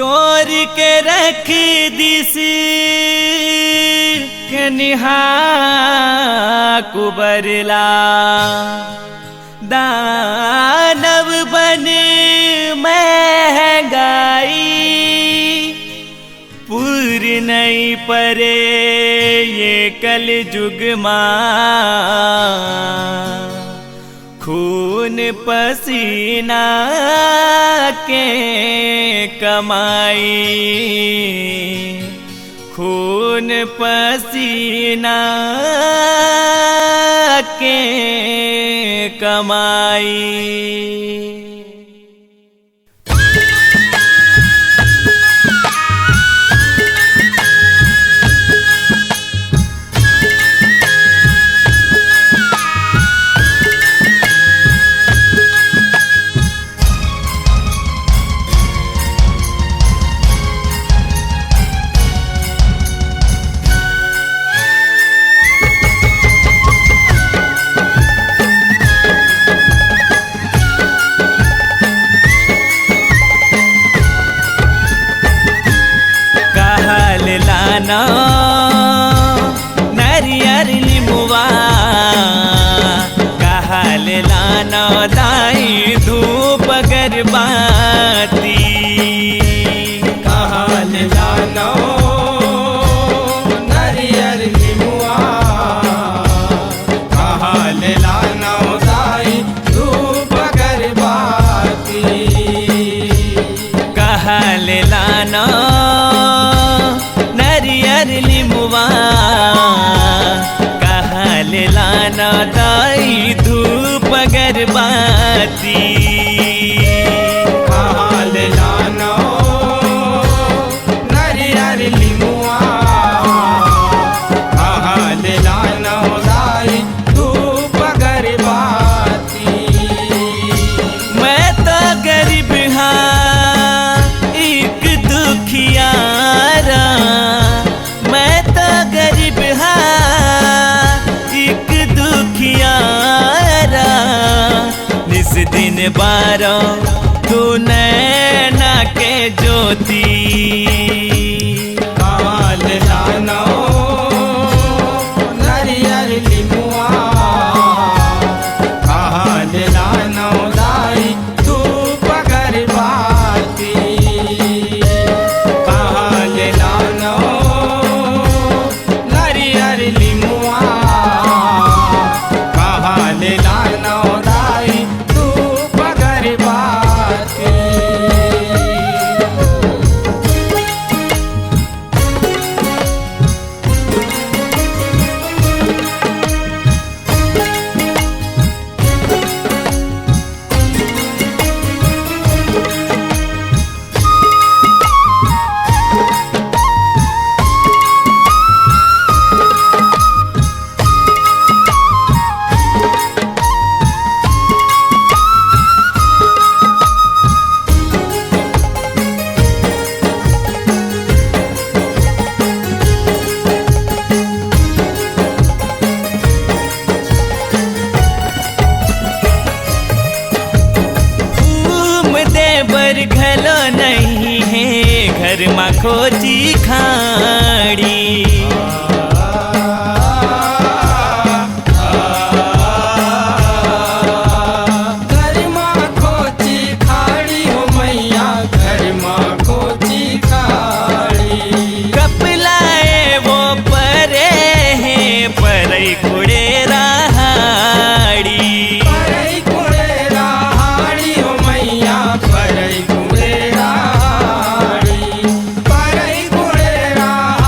तोर के रख दिसी कन्हा कुबरला दानव बन महंगाई पूर नहीं परे ये कल जुग खून पसीना के कमाई खून पसीना के कमाई। नरियर लिमुआ कहल लाना दाई धूप गरबाती कहल लाना नरियर लिमुआ कहल लाना दाई धूप गरबाती कहल लाना नरियर लिमुआ कहल लाना दाई धूप गरबाती कहल लाना नरियर लिमुआ कहल लाना दाई धूप गरबाती। मैं तो गरीब हाँ एक दुखियारा मैं तो गरीब हाँ एक दुखियारा निस दिन बारो तू नैना के ज्योति कहल लाना नरियर लिमुआ कहल लाना दाई धूप गरबाती कहल लाना नरियर लिमुआ कहल लाना दाई धूप गरबाती। घलो नहीं है घर में खोजी खाड़ी घर माँ खोची खाड़ी हो मैया घर माँ खोची खाड़ी कपलाए वो परे हैं परई कुड़े रहाड़ी परई कुड़े रहाड़ी हो मैया परई कुड़े रहाड़ी परई कुड़े रहाड़ी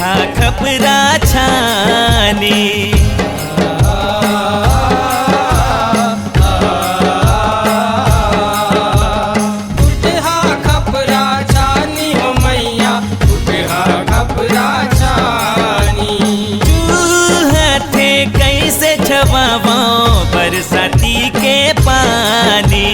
हा खपरा छानी उठहा खपरा छानी हो मैया उठहा खपरा छानी चूहते कैसे छवावा बरसाती के पानी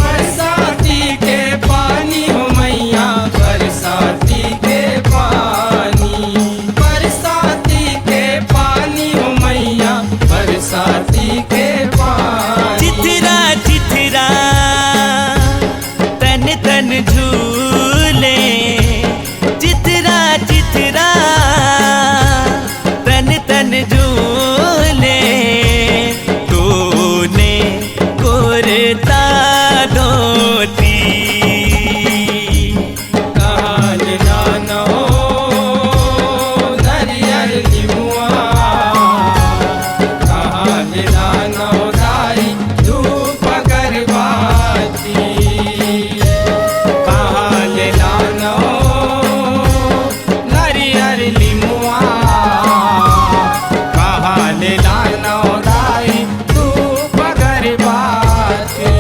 बरसाती के पानी हो मैया बरसाती के पानी बरसाती के पानी हो मैया बरसाती के पानी चिथरा चिथरा तन तन झूले चिथरा चिथरा तन तन झूले तूने कोरता धोती काल जानो दरियर निमुआ काल जानो दाई धूप अगरबत्ती काल जानो दरियर निमुआ काल जानो दाई धूप अगरबत्ती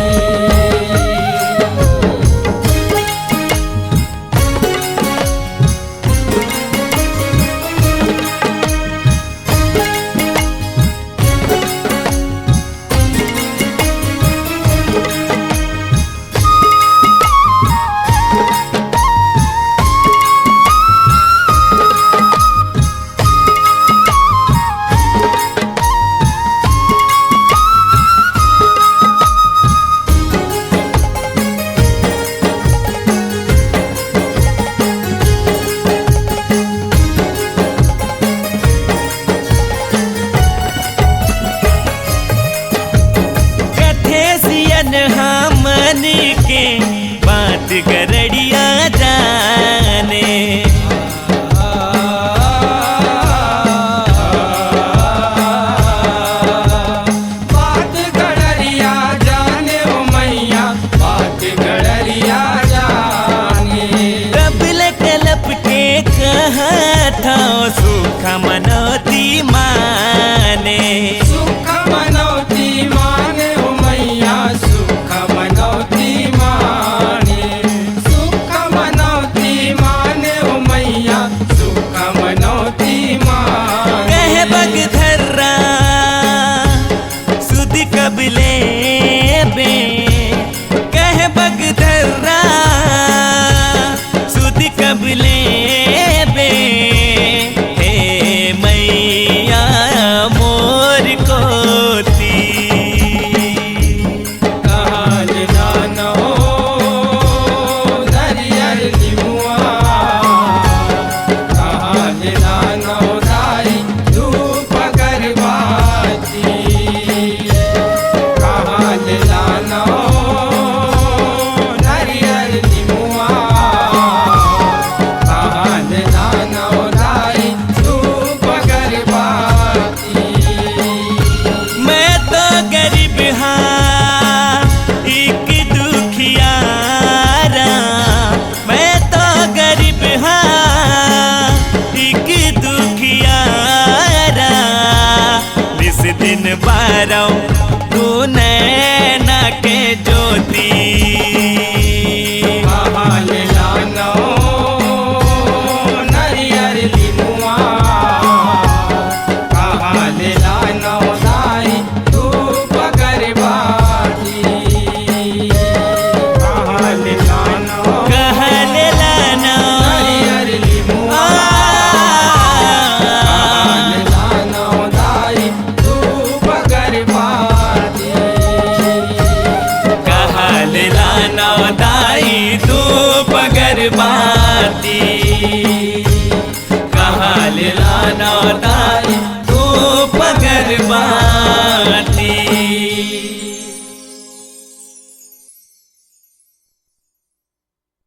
कथे सियन हमन